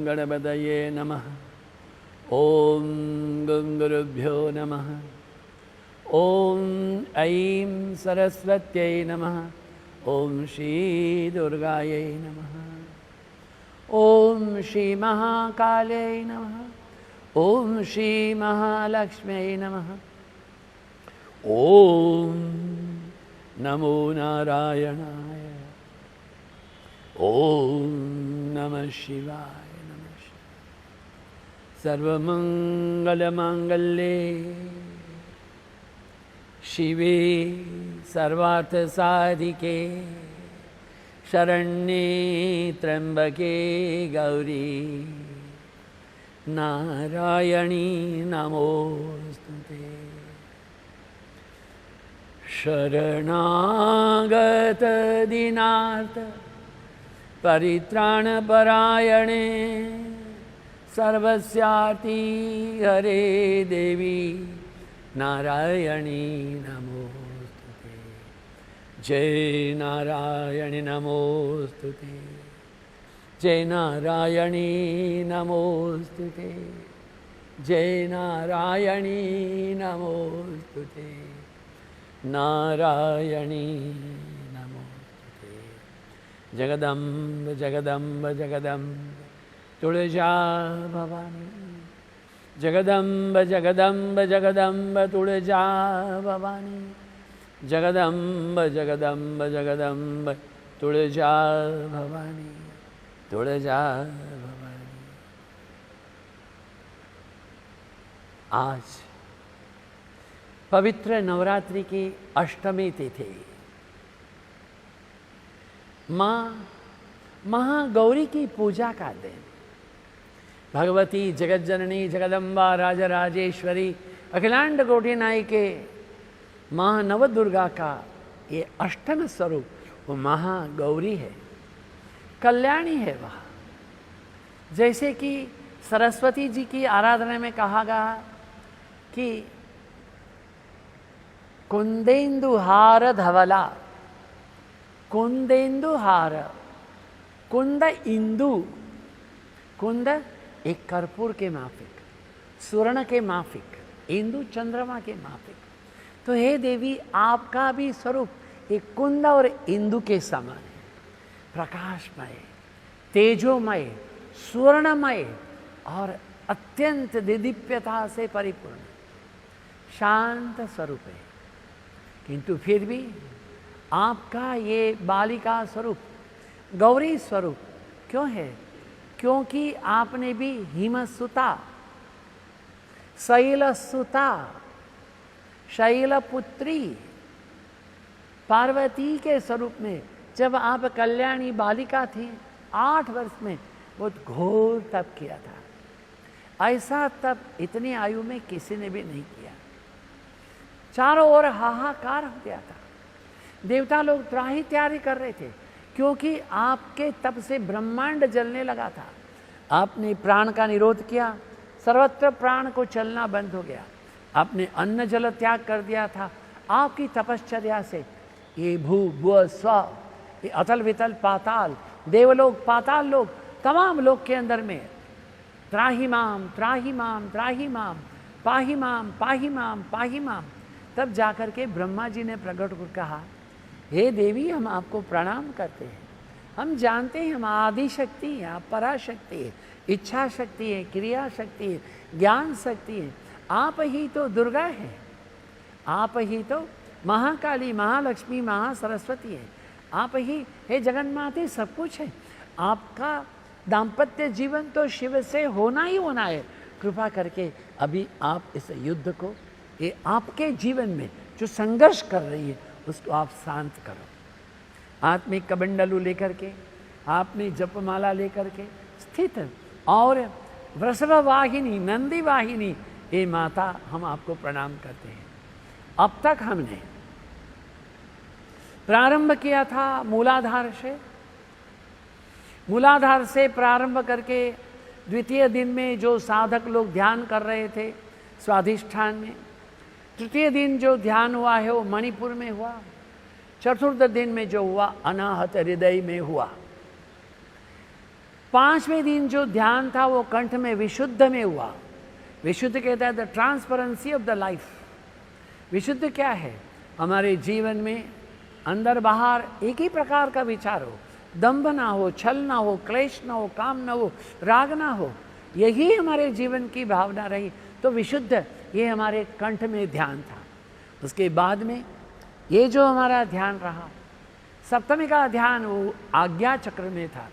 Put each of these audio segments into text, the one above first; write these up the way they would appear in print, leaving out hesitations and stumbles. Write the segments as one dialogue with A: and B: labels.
A: गणपतये नमः। ओम गंगुरुभ्यो नमः। ओम ऐं सरस्वत्यै नमः। ओम श्री दुर्गायै नमः। ओम श्री महाकाल्यै नमः। ओम श्री महालक्ष्म्यै नमः। ओम नमो नारायणाय। ओम नमः शिवाय। नमः शिवाय। सर्वमंगलमांगल्ये शिवे सर्वार्थसाधिके शरण्ये त्र्यंबके गौरी नारायणी नमोस्तुते। शरणागत दीनार्थ परित्राणपरायणे सर्वस्यार्ति हरे देवी नारायणी नमोस्तुते। जय नारायणी नमोस्तुते। जय नारायणी नमोस्तुते। जय नारायणी नमोस्तुते। नारायणी नमोस्तुते। जगदम्ब जगदम्ब जगदम्ब तुळजा भवानी। जगदम्ब जगदम्ब जगदम्ब तुळजा भवानी। जगदम्ब जगदम्ब जगदम्ब तुळजा भवानी। तुळजा भवानी। आज पवित्र नवरात्रि की अष्टमी तिथि, माँ महागौरी की पूजा का दिन। भगवती जगज्जननी जगदम्बा राजराजेश्वरी अखिलांड कोटि नायिके महानवदुर्गा का ये अष्टम स्वरूप वो महागौरी है, कल्याणी है वह। जैसे कि सरस्वती जी की आराधना में कहा गया कि कुंदेन्दुहार धवला, कुंदेन्दुहार, कुंद इंदु, कुंद एक कर्पूर के माफिक, स्वर्ण के माफिक, इंदु चंद्रमा के माफिक। तो हे देवी, आपका भी स्वरूप एक कुंद और इंदु के समान है, प्रकाशमय, तेजोमय, स्वर्णमय और अत्यंत दिदीप्यता से परिपूर्ण शांत स्वरूप है। किंतु फिर भी आपका ये बालिका स्वरूप, गौरी स्वरूप क्यों है? क्योंकि आपने भी हिमसुता, शैलसुता, शैलपुत्री पार्वती के स्वरूप में जब आप कल्याणी बालिका थी, 8 वर्ष में बहुत घोर तप किया था। ऐसा तप इतनी आयु में किसी ने भी नहीं किया। चारों ओर हाहाकार हो गया था। देवता लोग त्राही तैयारी कर रहे थे, क्योंकि आपके तप से ब्रह्मांड जलने लगा था। आपने प्राण का निरोध किया, सर्वत्र प्राण को चलना बंद हो गया। आपने अन्न जल त्याग कर दिया था। आपकी तपश्चर्या से ये भू भुव स्व, ये अतल वितल पाताल, देवलोक पाताल लोक, तमाम लोक के अंदर में त्राही माम त्राही माम त्राही माम, पाही माम पाही माम पाही माम। तब जाकर के ब्रह्मा जी ने प्रकट कर कहा, हे देवी, हम आपको प्रणाम करते हैं। हम जानते हैं हम आदि शक्ति हैं, आप पराशक्ति है, इच्छा शक्ति है, क्रिया शक्ति है, ज्ञान शक्ति है। आप ही तो दुर्गा है, आप ही तो महाकाली, महालक्ष्मी, महासरस्वती है। आप ही हे जगन्माते सब कुछ है। आपका दाम्पत्य जीवन तो शिव से होना ही होना है। कृपा करके अभी आप इस युद्ध को, ये आपके जीवन में जो संघर्ष कर रही है, उसको आप शांत करो। हाथ में कमंडलू लेकर के, आपने जपमाला लेकर के स्थित और वृषभ वाहिनी, नंदी वाहिनी, ये माता, हम आपको प्रणाम करते हैं। अब तक हमने प्रारंभ किया था मूलाधार से, मूलाधार से प्रारंभ करके द्वितीय दिन में जो साधक लोग ध्यान कर रहे थे स्वाधिष्ठान में, तृतीय दिन जो ध्यान हुआ है वो मणिपुर में हुआ, चतुर्थ दिन में जो हुआ अनाहत हृदय में हुआ। 5वें दिन जो ध्यान था वो कंठ में विशुद्ध में हुआ। विशुद्ध कहता है the transparency of the life. विशुद्ध क्या है? हमारे जीवन में अंदर बाहर एक ही प्रकार का विचार हो, दंभ ना हो, छल ना हो, क्लेश ना हो, काम ना हो, राग ना हो, यही हमारे जीवन की भावना रही तो विशुद्ध, ये हमारे कंठ में ध्यान था। उसके बाद में ये जो हमारा ध्यान रहा, सप्तमी का ध्यान वो आज्ञा चक्र में था,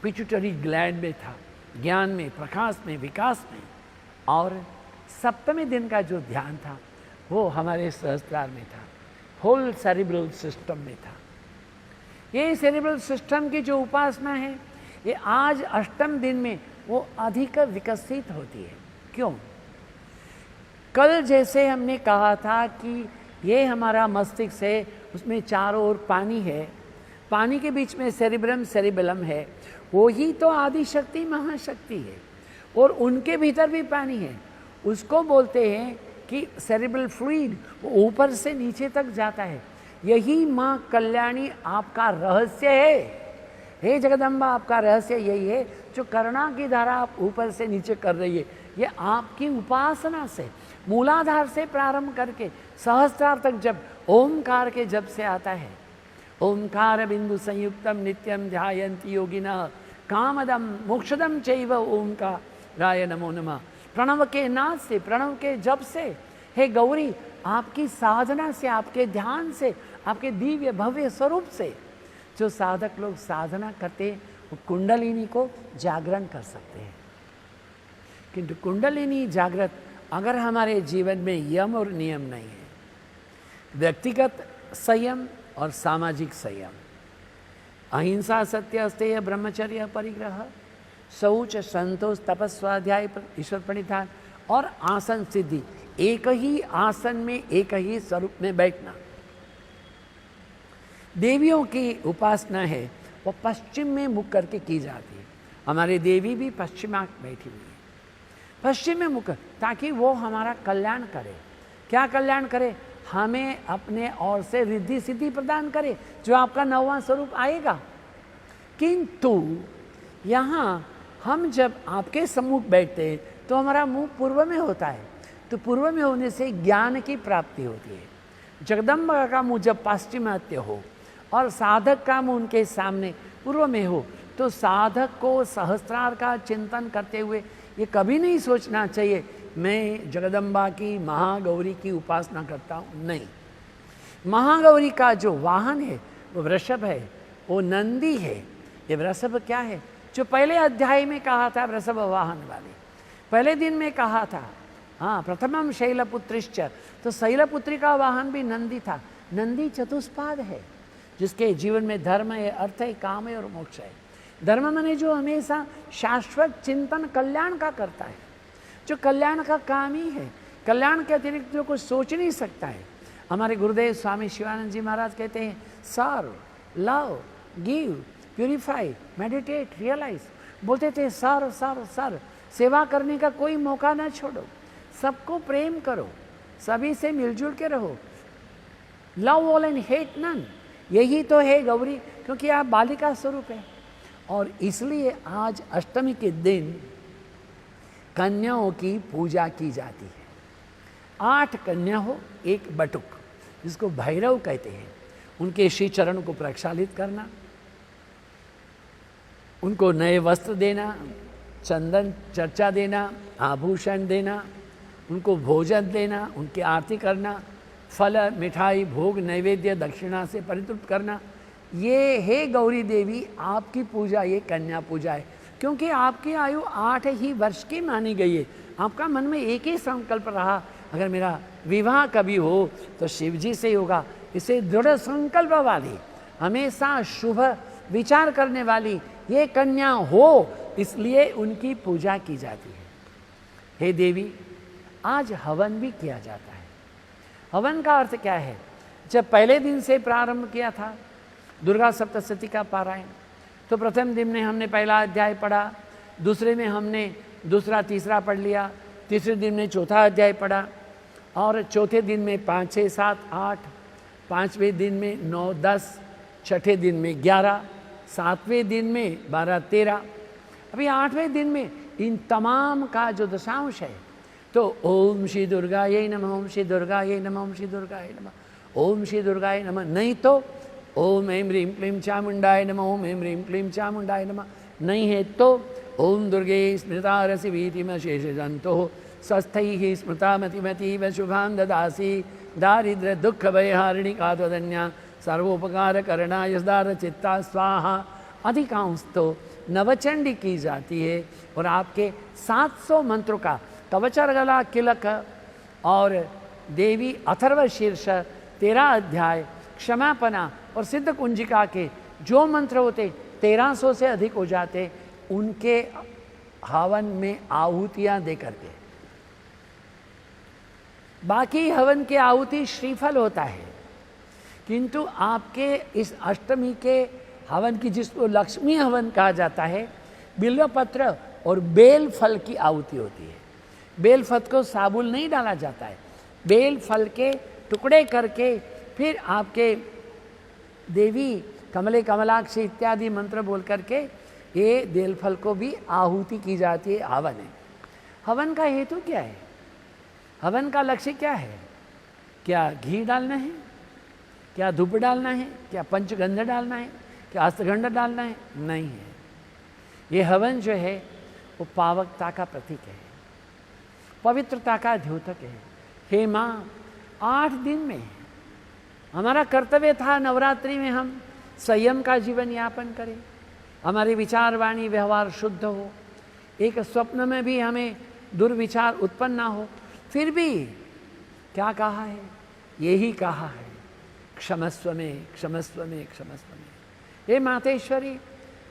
A: पिट्यूटरी ग्लैंड में था, ज्ञान में, प्रकाश में, विकास में। और सप्तमी दिन का जो ध्यान था वो हमारे सहस्त्रार में था, होल सेरिब्रल सिस्टम में था। ये सेरिब्रल सिस्टम की जो उपासना है ये आज अष्टम दिन में वो अधिक विकसित होती है। क्यों? कल जैसे हमने कहा था कि ये हमारा मस्तिष्क है, उसमें चारों ओर पानी है, पानी के बीच में सेरिब्रम सेरिबेलम है, वो ही तो आदि शक्ति महाशक्ति है, और उनके भीतर भी पानी है। उसको बोलते हैं कि सेरिब्रल फ्लूइड ऊपर से नीचे तक जाता है। यही माँ कल्याणी आपका रहस्य है। हे जगदम्बा, आपका रहस्य यही है, जो करुणा की धारा आप ऊपर से नीचे कर रही है, ये आपकी उपासना से, मूलाधार से प्रारंभ करके सहस्त्रार तक जब ओमकार के जब से आता है, ओमकार बिंदु संयुक्तम नित्यम ध्यायन्ति योगिनः कामदम मोक्षदम चैव ओमकाराय नमो नमः। प्रणव के नाद से, प्रणव के जप से, हे गौरी, आपकी साधना से, आपके ध्यान से, आपके दिव्य भव्य स्वरूप से जो साधक लोग साधना करते हैं वो कुंडलिनी को जागरण कर सकते हैं। किंतु कुंडलिनी जागृत अगर हमारे जीवन में यम और नियम नहीं है, व्यक्तिगत संयम और सामाजिक संयम, अहिंसा, सत्य, अस्तेय, ब्रह्मचर्य, परिग्रह, शौच, संतोष, तपस्वाध्याय, ईश्वर प्रणिधान और आसन सिद्धि, एक ही आसन में एक ही स्वरूप में बैठना। देवियों की उपासना है वो पश्चिम में मुख करके की जाती है। हमारी देवी भी पश्चिमा बैठी हुई है, पश्चिम में मुख, ताकि वो हमारा कल्याण करे। क्या कल्याण करे? हमें अपने ओर से रिद्धि सिद्धि प्रदान करे, जो आपका 9वां स्वरूप आएगा। किंतु यहाँ हम जब आपके सम्मुख बैठते हैं तो हमारा मुंह पूर्व में होता है, तो पूर्व में होने से ज्ञान की प्राप्ति होती है। जगदम्बा का मुंह जब पाश्चिमात्य हो और साधक का मुंह उनके सामने पूर्व में हो, तो साधक को सहस्त्रार का चिंतन करते हुए ये कभी नहीं सोचना चाहिए मैं जगदम्बा की, महागौरी की उपासना करता हूँ। नहीं, महागौरी का जो वाहन है वो वृषभ है, वो नंदी है। ये वृषभ क्या है? जो पहले अध्याय में कहा था वृषभ वाहन वाले, पहले दिन में कहा था, हाँ, प्रथमम शैलपुत्रिश्च, तो शैलपुत्री का वाहन भी नंदी था। नंदी चतुष्पाद है, जिसके जीवन में धर्म है, अर्थ है, काम है और मोक्ष है। धर्म माने जो हमेशा शाश्वत चिंतन कल्याण का करता है, जो कल्याण का काम ही है, कल्याण के अतिरिक्त जो कुछ सोच नहीं सकता है। हमारे गुरुदेव स्वामी शिवानंद जी महाराज कहते हैं, serve, love, give, purify, meditate, realize. बोलते थे सर्व सर्व सर्व, सेवा करने का कोई मौका ना छोड़ो, सबको प्रेम करो, सभी से मिलजुल के रहो, love all and hate none. यही तो है गौरी, क्योंकि आप बालिका स्वरूप है। और इसलिए आज अष्टमी के दिन कन्याओं की पूजा की जाती है। 8 कन्या हो, 1 बटुक, जिसको भैरव कहते हैं, उनके श्री चरण को प्रक्षालित करना, उनको नए वस्त्र देना, चंदन चर्चा देना, आभूषण देना, उनको भोजन देना, उनकी आरती करना, फल, मिठाई, भोग, नैवेद्य, दक्षिणा से परितृप्त करना। ये है गौरी देवी आपकी पूजा, ये कन्या पूजा है। क्योंकि आपकी आयु 8 ही वर्ष की मानी गई है। आपका मन में एक ही संकल्प रहा, अगर मेरा विवाह कभी हो तो शिव जी से होगा। इसे दृढ़ संकल्प वाली, हमेशा शुभ विचार करने वाली ये कन्या हो, इसलिए उनकी पूजा की जाती है। हे देवी, आज हवन भी किया जाता है। हवन का अर्थ क्या है? जब पहले दिन से प्रारंभ किया था दुर्गा सप्तशती का पारायण, तो प्रथम दिन में हमने पहला अध्याय पढ़ा, दूसरे में हमने दूसरा तीसरा पढ़ लिया, तीसरे दिन में चौथा अध्याय पढ़ा, और चौथे दिन में 5, 6, 7, 8, 5वें दिन में 9, 10, छठे दिन में 11, 7वें दिन में 12, 13, अभी 8वें दिन में इन तमाम का जो दशांश है, तो ओम श्री दुर्गायै नमः, ओम श्री दुर्गायै नमः, ओम श्री दुर्गायै नमः, ओम श्री दुर्गायै नमः, नहीं तो ओम ऐं ह्रीं क्लीं चामुंडाय नमः, ओम ऐं ह्रीं क्लीं चामुंडाय नमः, नहीं है तो ओम दुर्गे स्मृता रसि वीतिमशेषजन्तोः स्वस्थैः स्मृता मतिमतीव शुभां ददासि दारिद्र्य दुःख भयहारिणी का त्वदन्या सर्वोपकार करणाय सदा चित्ता स्वाहा। अधिकांश तो नवचंडी की जाती है और आपके 700 मंत्रों का कवचरगला किलक और देवी अथर्व शीर्ष 13 अध्याय क्षमापना और सिद्ध कुंजिका के जो मंत्र होते 1300 से अधिक हो जाते, उनके हवन में आहुतियां दे करके। बाकी हवन की आहुति श्रीफल होता है, किंतु आपके इस अष्टमी के हवन की, जिसको लक्ष्मी हवन कहा जाता है, बिल्वपत्र और बेल फल की आहुति होती है। बेल फल को साबुन नहीं डाला जाता है, बेल फल के टुकड़े करके फिर आपके देवी कमले कमलाक्षी इत्यादि मंत्र बोल करके ये बेल फल को भी आहुति की जाती है। हवन है। हवन का हेतु क्या है? हवन का लक्ष्य क्या है? क्या घी डालना है? क्या धूप डालना है? क्या पंचगंध डालना है? क्या अस्तगंध डालना है? नहीं है। ये हवन जो है वो पावकता का प्रतीक है, पवित्रता का द्योतक है। हे माँ, 8 दिन में हमारा कर्तव्य था नवरात्रि में हम संयम का जीवन यापन करें, हमारी विचार वाणी व्यवहार शुद्ध हो, एक स्वप्न में भी हमें दुर्विचार उत्पन्न ना हो। फिर भी क्या कहा है? यही कहा है, क्षमस्व में, क्षमस्व में, क्षमस्व में। हे मातेश्वरी,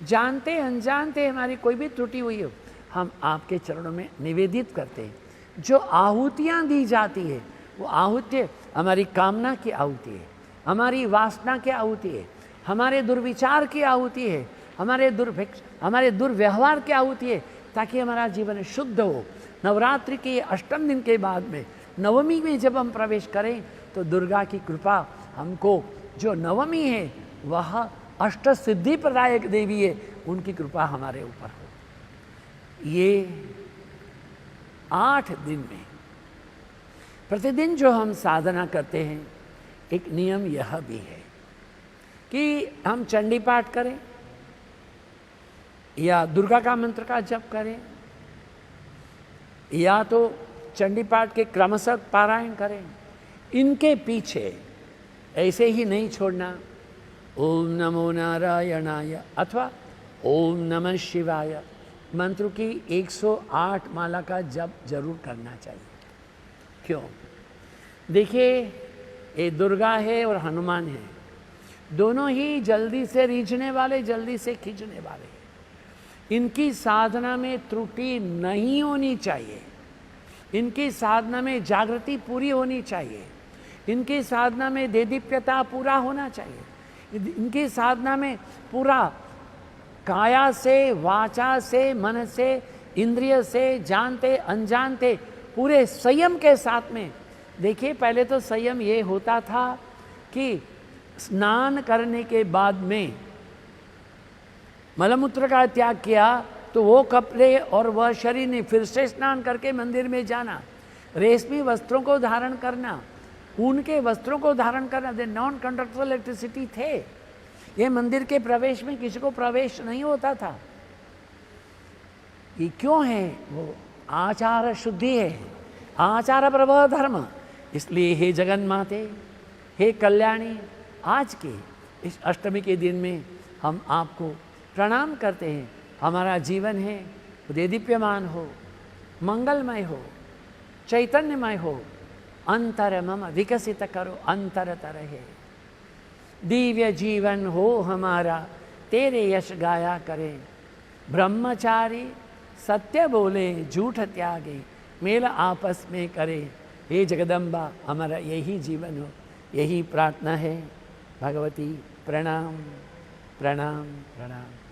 A: जानते अनजानते हमारी कोई भी त्रुटि हुई हो, हम आपके चरणों में निवेदित करते हैं। जो आहुतियाँ दी जाती है वो आहुति हमारी कामना की आहुति है, हमारी वासना की आहुति है, हमारे दुर्विचार की आहुति है, हमारे दुर्व्यवहार की आहुति है, ताकि हमारा जीवन शुद्ध हो। नवरात्रि के 8वें दिन के बाद में नवमी में जब हम प्रवेश करें तो दुर्गा की कृपा हमको, जो नवमी है वह अष्ट सिद्धि प्रदायक देवी है, उनकी कृपा हमारे ऊपर हो। ये 8 दिन में प्रतिदिन जो हम साधना करते हैं, एक नियम यह भी है कि हम चंडी पाठ करें या दुर्गा का मंत्र का जप करें, या तो चंडी पाठ के क्रमशः पारायण करें। इनके पीछे ऐसे ही नहीं छोड़ना ओम नमो नारायणाय अथवा ओम नमः शिवाय मंत्र की 108 माला का जप जरूर करना चाहिए। क्यों? देखिए, ये दुर्गा है और हनुमान है, दोनों ही जल्दी से रीझने वाले, जल्दी से खींचने वाले। इनकी साधना में त्रुटि नहीं होनी चाहिए, इनकी साधना में जागृति पूरी होनी चाहिए, इनकी साधना में देदीप्यता पूरा होना चाहिए, इनकी साधना में पूरा काया से, वाचा से, मन से, इंद्रिय से, जानते अनजानते पूरे संयम के साथ में। देखिए, पहले तो संयम ये होता था कि स्नान करने के बाद में मलमूत्र का त्याग किया तो वो कपड़े और वह शरीर ने फिर से स्नान करके मंदिर में जाना, रेशमी वस्त्रों को धारण करना, ऊन के वस्त्रों को धारण करना। दे नॉन कंडक्टिबल इलेक्ट्रिसिटी थे। ये मंदिर के प्रवेश में किसी को प्रवेश नहीं होता था। ये क्यों है? वो आचार शुद्धि है, आचार प्रभव धर्म। इसलिए हे जगन माते, हे कल्याणी, आज के इस अष्टमी के दिन में हम आपको प्रणाम करते हैं। हमारा जीवन है वो देदीप्यमान हो, मंगलमय हो, चैतन्यमय हो। अंतर मम विकसित करो अंतरतर है। दिव्य जीवन हो हमारा, तेरे यश गाया करे। ब्रह्मचारी सत्य बोले, झूठ त्यागे, मेल आपस में करे। हे जगदम्बा, हमारा यही जीवन हो, यही प्रार्थना है। भगवती प्रणाम प्रणाम प्रणाम।